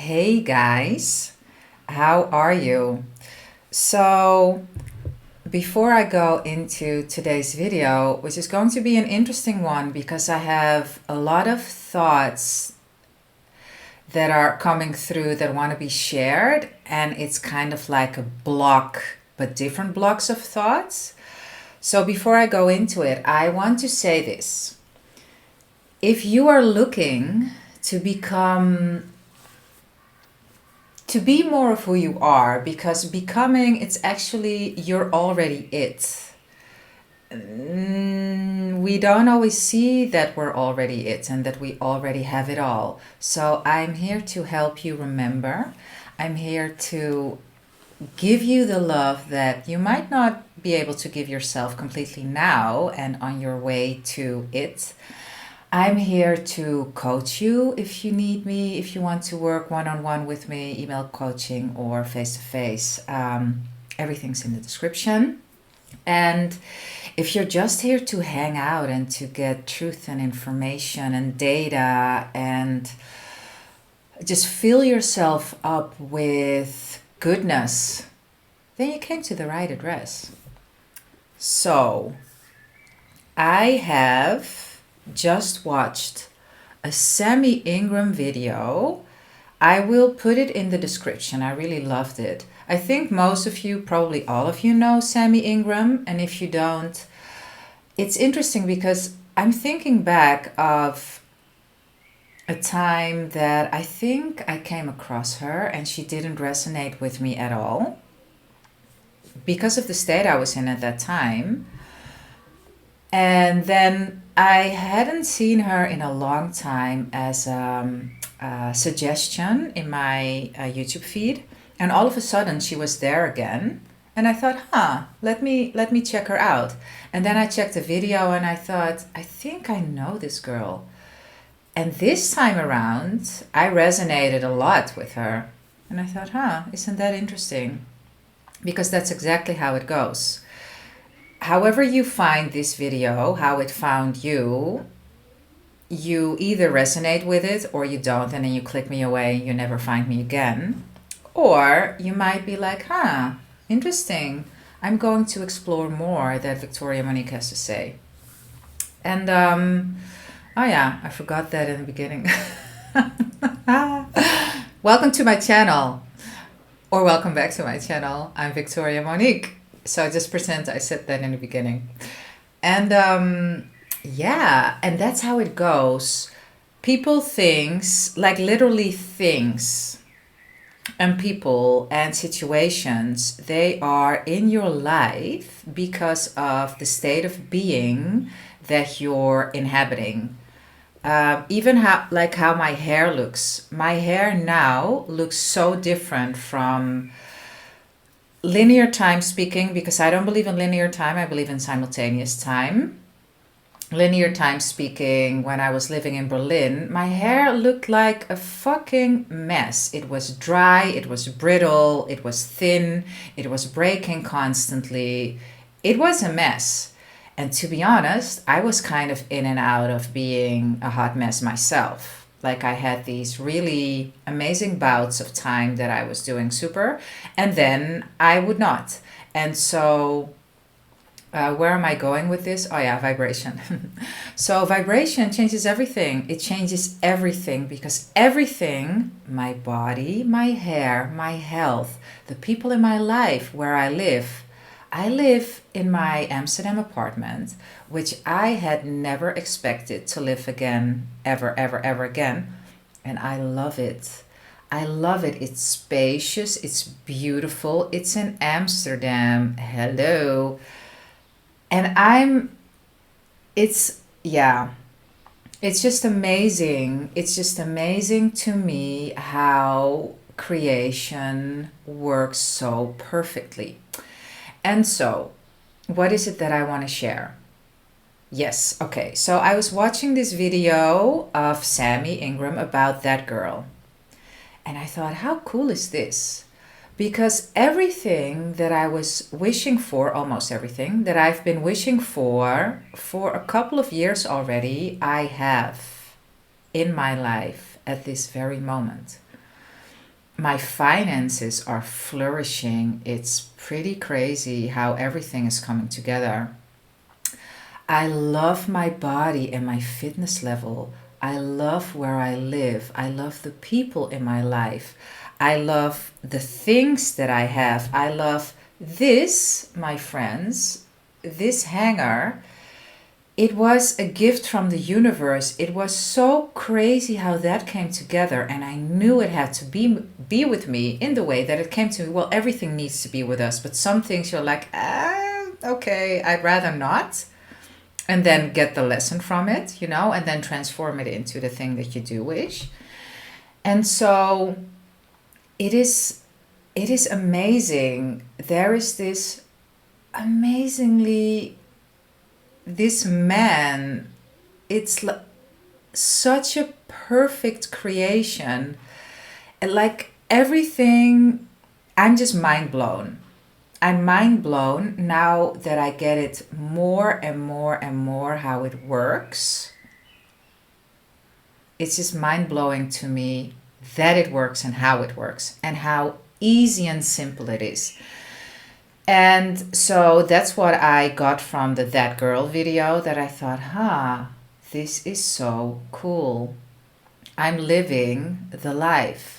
Hey guys, how are you? So, before I go into today's video, which is going to be an interesting one because I have a lot of thoughts that are coming through that want to be shared, and it's kind of like a block, but different blocks of thoughts. So, before I go into it, I want to say this. If you are looking to be more of who you are, because becoming, it's actually you're already it. We don't always see that we're already it and that we already have it all. So I'm here to help you remember. I'm here to give you the love that you might not be able to give yourself completely now and on your way to it. I'm here to coach you if you need me, if you want to work one-on-one with me, email coaching or face-to-face. Everything's in the description. And if you're just here to hang out and to get truth and information and data and just fill yourself up with goodness, then you came to the right address. So, I have just watched a Sammy Ingram video. I will put it in the description. I really loved it. I think most of you, probably all of you, know Sammy Ingram. And if you don't, it's interesting because I'm thinking back of a time that I think I came across her and she didn't resonate with me at all because of the state I was in at that time. And then I hadn't seen her in a long time as a suggestion in my YouTube feed, and all of a sudden she was there again. And I thought, let me check her out. And then I checked the video and I thought, I think I know this girl. And this time around, I resonated a lot with her. And I thought, isn't that interesting? Because that's exactly how it goes. However you find this video, how it found you, you either resonate with it or you don't, and then you click me away and you never find me again. Or you might be like, interesting. I'm going to explore more that Victoria-Monique has to say. And, I forgot that in the beginning. Welcome to my channel, or welcome back to my channel. I'm Victoria-Monique. So just pretend I said that in the beginning. And and that's how it goes. People, things, like literally things and people and situations, they are in your life because of the state of being that you're inhabiting. Even how my hair looks. My hair now looks so different from linear time speaking, because I don't believe in linear time, I believe in simultaneous time. Linear time speaking, when I was living in Berlin, my hair looked like a fucking mess. It was dry, it was brittle, it was thin, it was breaking constantly. It was a mess. And to be honest, I was kind of in and out of being a hot mess myself. Like I had these really amazing bouts of time that I was doing super, and then I would not. And so where am I going with this? Oh yeah, vibration. So vibration changes everything. It changes everything because everything, my body, my hair, my health, the people in my life, where I live in my Amsterdam apartment, which I had never expected to live again, ever, ever, ever again. And I love it. I love it. It's spacious. It's beautiful. It's in Amsterdam. Hello. And it's just amazing. It's just amazing to me how creation works so perfectly. And so, what is it that I want to share? Yes, okay. So I was watching this video of Sammy Ingram about that girl. And I thought, how cool is this? Because everything that I was wishing for, almost everything that I've been wishing for a couple of years already, I have in my life at this very moment. my finances are flourishing. It's pretty crazy how everything is coming together. I love my body and my fitness level. I love where I live. I love the people in my life. I love the things that I have. I love this, my friends, this hanger. It was a gift from the universe. It was so crazy how that came together, and I knew it had to be with me in the way that it came to me. Well, everything needs to be with us, but some things you're like, okay, I'd rather not. And then get the lesson from it, and then transform it into the thing that you do wish. And so it is amazing. There is this man, it's such a perfect creation. And like everything, I'm just mind blown. I'm mind blown now that I get it more and more and more how it works. It's just mind blowing to me that it works and how easy and simple it is. And so that's what I got from the That Girl video, that I thought, this is so cool. I'm living the life.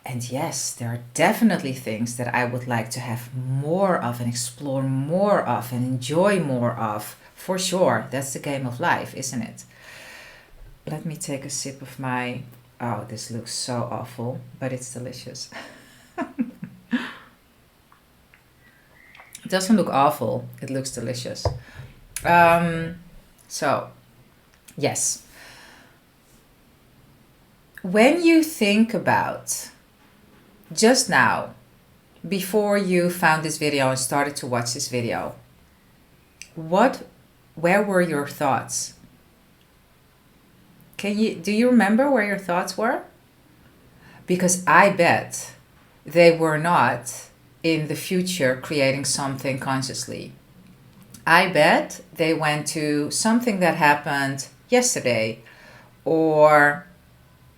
And yes, there are definitely things that I would like to have more of and explore more of and enjoy more of. For sure. That's the game of life, isn't it? Let me take a sip of my... Oh, this looks so awful, but it's delicious. It doesn't look awful. It looks delicious. So, yes. When you think about... Just now, before you found this video and started to watch this video, where were your thoughts? Do you remember where your thoughts were? Because I bet they were not in the future creating something consciously. I bet they went to something that happened yesterday, or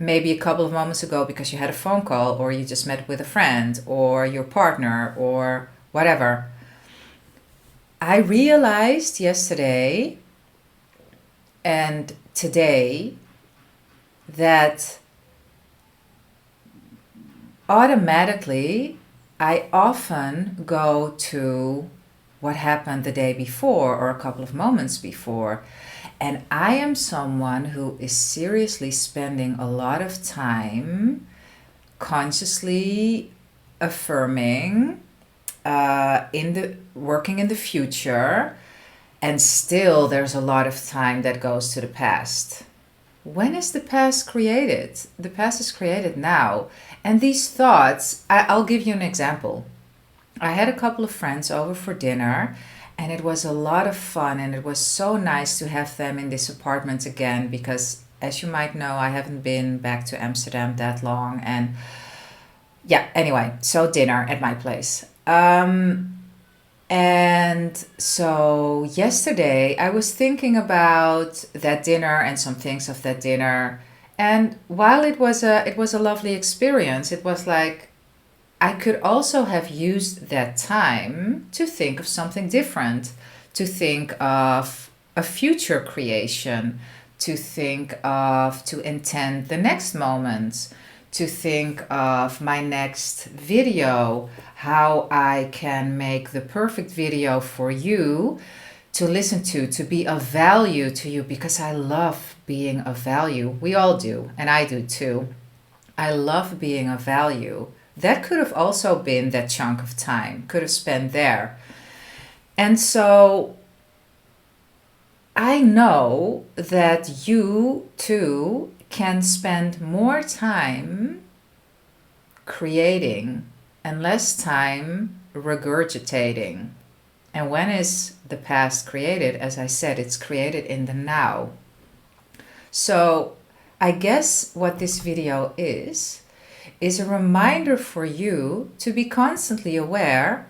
maybe a couple of moments ago because you had a phone call, or you just met with a friend or your partner or whatever. I realized yesterday and today that automatically I often go to what happened the day before or a couple of moments before. And I am someone who is seriously spending a lot of time consciously affirming, working in the future, and still there's a lot of time that goes to the past. When is the past created? The past is created now. And these thoughts, I'll give you an example. I had a couple of friends over for dinner, and it was a lot of fun, and it was so nice to have them in this apartment again because, as you might know, I haven't been back to Amsterdam that long. And yeah, anyway, so dinner at my place. And so yesterday I was thinking about that dinner and some things of that dinner. And while it was a lovely experience, it was like, I could also have used that time to think of something different, to think of a future creation, to intend the next moment, to think of my next video, how I can make the perfect video for you to listen to be of value to you, because I love being of value. We all do, and I do too. I love being of value. That could have also been that chunk of time, could have spent there. And so I know that you too can spend more time creating and less time regurgitating. And when is the past created? As I said, it's created in the now. So I guess what this video is a reminder for you to be constantly aware.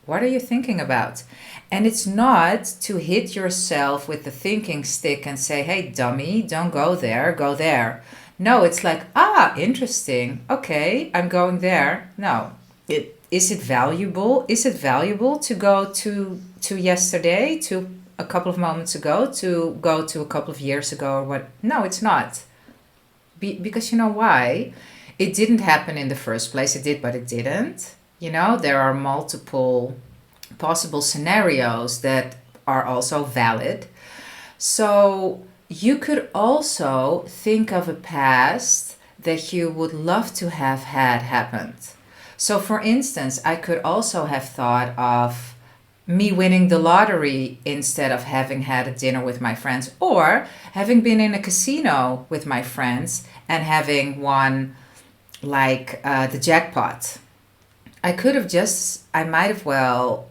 What are you thinking about? And it's not to hit yourself with the thinking stick and say, hey, dummy, don't go there, go there. No, it's like, interesting. Okay, I'm going there. No. Is it valuable? Is it valuable to go to yesterday, to a couple of moments ago, to go to a couple of years ago or what? No, it's not. Because you know why? It didn't happen in the first place. It did, but it didn't. There are multiple possible scenarios that are also valid. So you could also think of a past that you would love to have had happened. So, for instance, I could also have thought of me winning the lottery instead of having had a dinner with my friends, or having been in a casino with my friends and having won like the jackpot. I might have well,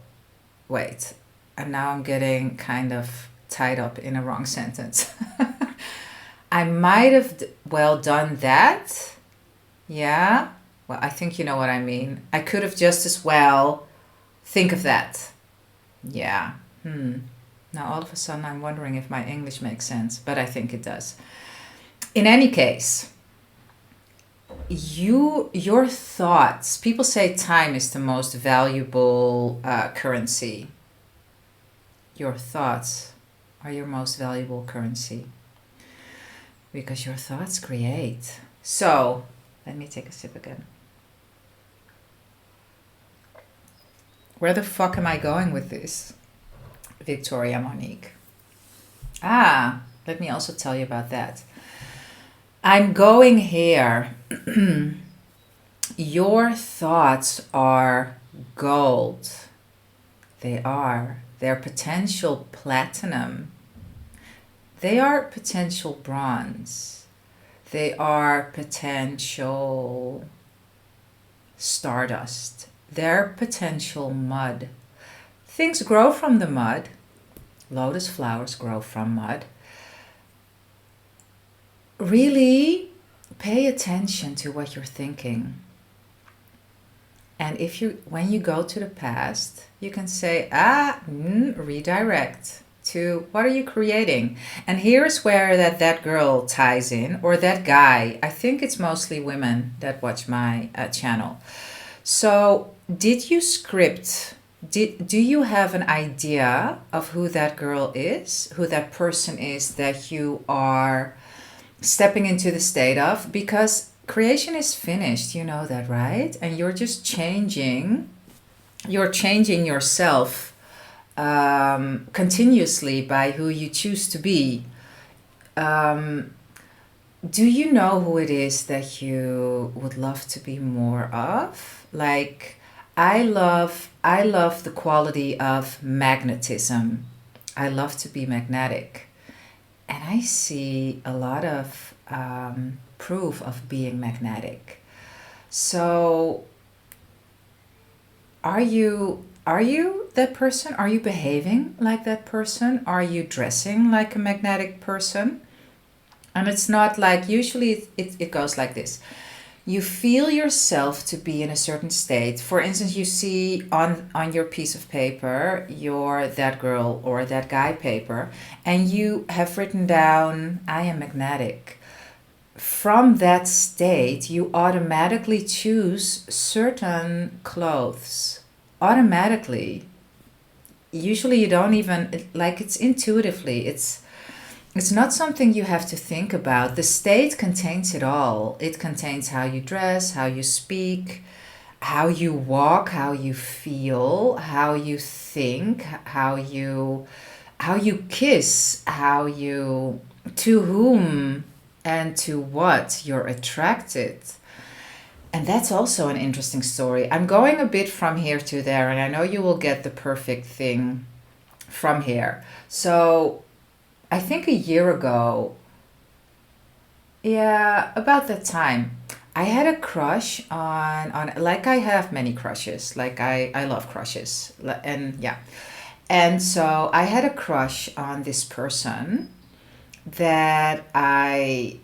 wait, and now I'm getting kind of tied up in a wrong sentence. I might have well done that. Yeah. Well, I think you know what I mean. I could have just as well think of that. Yeah. Now all of a sudden I'm wondering if my English makes sense, but I think it does. In any case, your thoughts. People say time is the most valuable currency. Your thoughts are your most valuable currency because your thoughts create. So let me take a sip again. Where the fuck am I going with this? Victoria-Monique. Let me also tell you about that. I'm going here. Your thoughts are gold. They are. They're potential platinum. They are potential bronze. They are potential stardust. They're potential mud. Things grow from the mud. Lotus flowers grow from mud. Really pay attention to what you're thinking. And when you go to the past, you can say, redirect to what are you creating? And here's where that girl ties in, or that guy. I think it's mostly women that watch my channel. So did you script, do you have an idea of who that girl is, who that person is that you are stepping into the state of? Because creation is finished, you know that, right? And you're just changing yourself continuously by who you choose to be. Do you know who it is that you would love to be more of? Like, I love the quality of magnetism. I love to be magnetic. And I see a lot of proof of being magnetic. So are you that person? Are you behaving like that person? Are you dressing like a magnetic person? And it's not like, usually it goes like this. You feel yourself to be in a certain state. For instance, you see on your piece of paper, your that girl or that guy paper, and you have written down, I am magnetic. From that state, you automatically choose certain clothes. Automatically. Usually you don't even, like, it's intuitively. It's not something you have to think about. The state contains it all. It contains how you dress, how you speak, how you walk, how you feel, how you think, how you kiss, to whom and to what you're attracted. And that's also an interesting story. I'm going a bit from here to there, and I know you will get the perfect thing from here. So I think a year ago, yeah, about that time, I had a crush on like, I have many crushes. Like, I love crushes. And yeah. And so I had a crush on this person that I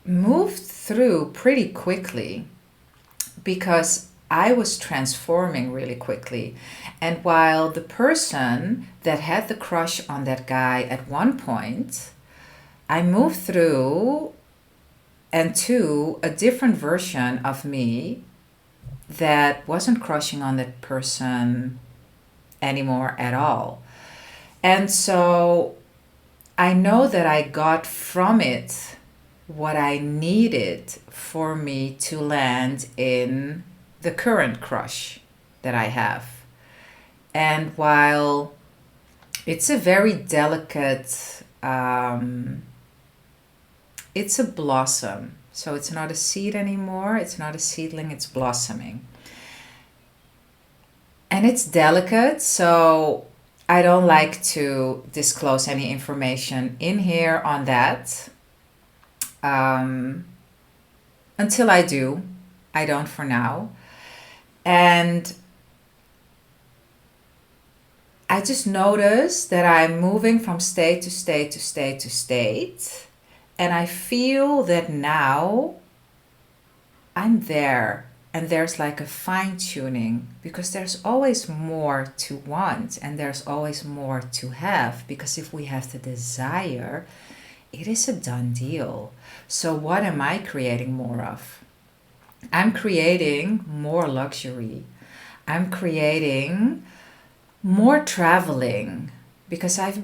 moved through pretty quickly because I was transforming really quickly. And while the person that had the crush on that guy at one point, I moved through and two, a different version of me that wasn't crushing on that person anymore at all. And so I know that I got from it what I needed for me to land in the current crush that I have. And while it's a very delicate, it's a blossom. So it's not a seed anymore. It's not a seedling, it's blossoming. And it's delicate, so I don't like to disclose any information in here on that. Until I do. I don't for now. And I just notice that I'm moving from state to state to state to state. And I feel that now I'm there. And there's like a fine tuning, because there's always more to want and there's always more to have. Because if we have the desire, it is a done deal. So what am I creating more of? I'm creating more luxury. I'm creating more traveling, because I'm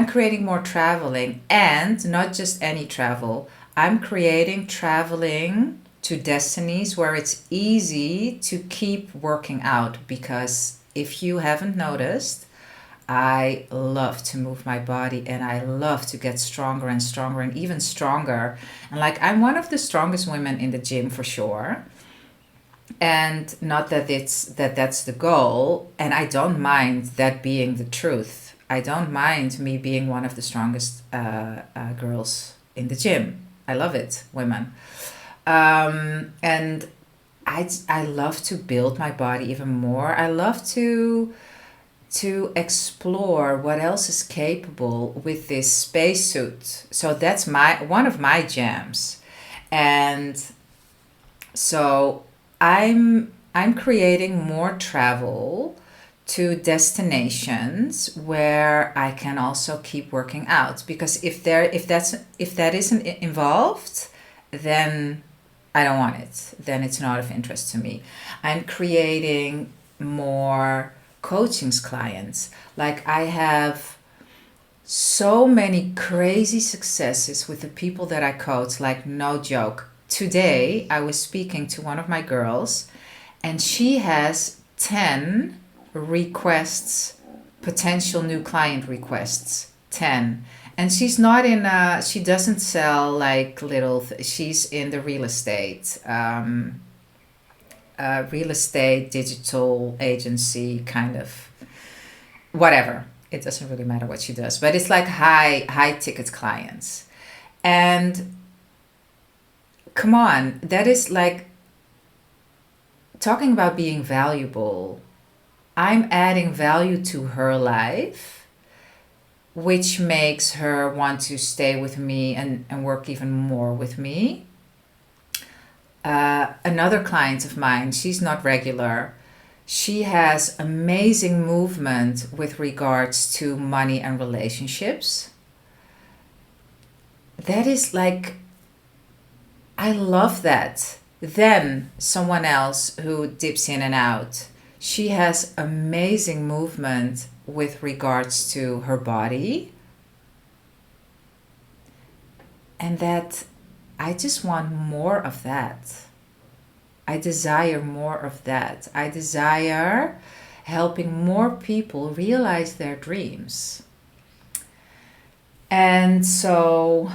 creating more traveling, and not just any travel. I'm creating traveling to destinies where it's easy to keep working out, because if you haven't noticed, I love to move my body and I love to get stronger and stronger and even stronger. And like, I'm one of the strongest women in the gym for sure. And not that that's the goal. And I don't mind that being the truth. I don't mind me being one of the strongest girls in the gym. I love it, women. And I love to build my body even more. I love to explore what else is capable with this spacesuit. So that's one of my jams. And so I'm creating more travel to destinations where I can also keep working out. Because if that isn't involved, then I don't want it. Then it's not of interest to me. I'm creating more coaching clients. Like, I have so many crazy successes with the people that I coach, like no joke. Today I was speaking to one of my girls and she has 10 requests, potential new client requests, 10. And she's not she doesn't sell like she's in the real estate digital agency kind of whatever. It doesn't really matter what she does, but it's like high ticket clients. And come on, that is like talking about being valuable. I'm adding value to her life, which makes her want to stay with me and work even more with me. Another client of mine, she's not regular. She has amazing movement with regards to money and relationships. That is like, I love that. Then someone else who dips in and out. She has amazing movement with regards to her body. And that I just want more of that. I desire more of that. I desire helping more people realize their dreams. And so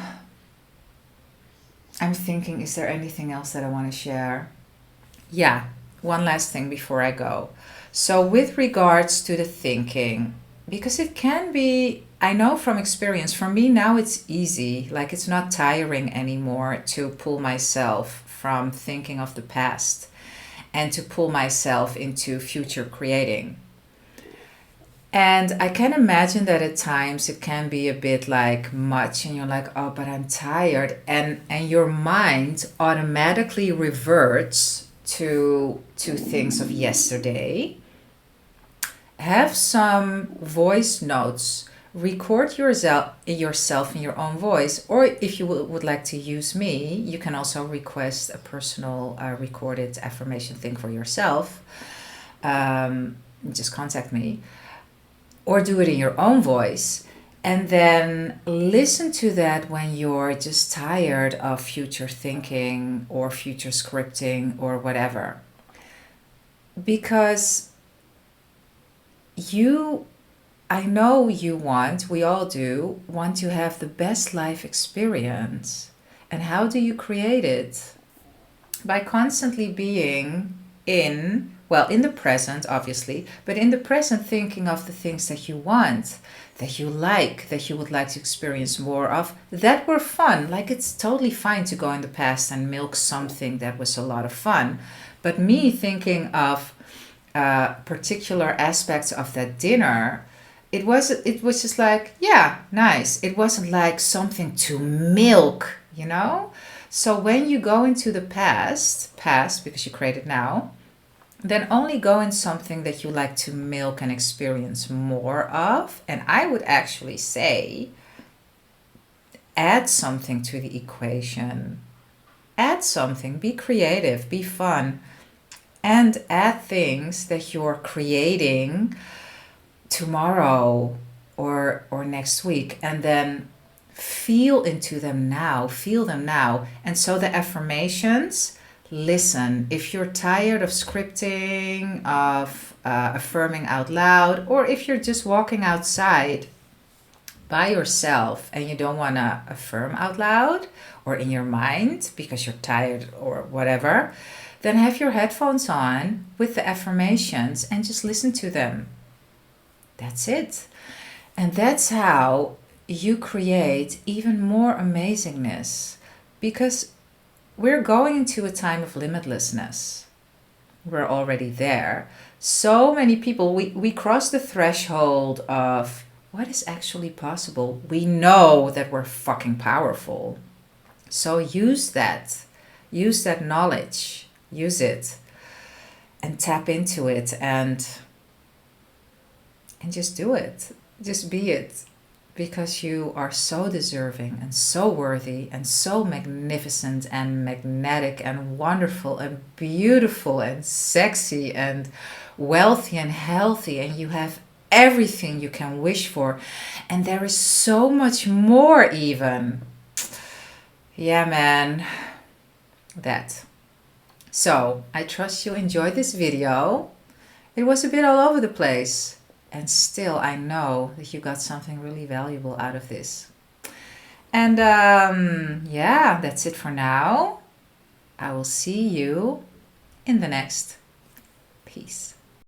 I'm thinking, is there anything else that I want to share? Yeah, one last thing before I go. So with regards to the thinking, because it can be, I know from experience, for me now it's easy, like it's not tiring anymore to pull myself from thinking of the past and to pull myself into future creating. And I can imagine that at times it can be a bit like much and you're like, oh, but I'm tired. And your mind automatically reverts to things of yesterday. Have some voice notes record yourself in your own voice, or if you would like to use me, you can also request a personal recorded affirmation thing for yourself. Just contact me, or do it in your own voice, and then listen to that when you're just tired of future thinking or future scripting or whatever. Because I know we all do, want to have the best life experience. And how do you create it? By constantly being in the present, obviously, but in the present, thinking of the things that you want, that you like, that you would like to experience more of, that were fun. Like, it's totally fine to go in the past and milk something that was a lot of fun. But me thinking of particular aspects of that dinner, it was just like, yeah, nice. It wasn't like something to milk, you know? So when you go into the past, because you create it now, then only go in something that you like to milk and experience more of. And I would actually say, add something to the equation. Add something, be creative, be fun, and add things that you're creating tomorrow or next week, and then feel into them now, feel them now. And so the affirmations, listen. If you're tired of scripting, of affirming out loud, or if you're just walking outside by yourself and you don't want to affirm out loud or in your mind because you're tired or whatever, then have your headphones on with the affirmations and just listen to them. That's it. And that's how you create even more amazingness, because we're going into a time of limitlessness. We're already there. So many people, we cross the threshold of what is actually possible. We know that we're fucking powerful. So use that knowledge, use it, and tap into it, and just do it. Just be it. Because you are so deserving and so worthy and so magnificent and magnetic and wonderful and beautiful and sexy and wealthy and healthy, and you have everything you can wish for. And there is so much more even. Yeah, man. That. So, I trust you enjoyed this video. It was a bit all over the place. And still, I know that you got something really valuable out of this. And yeah, that's it for now. I will see you in the next. Peace.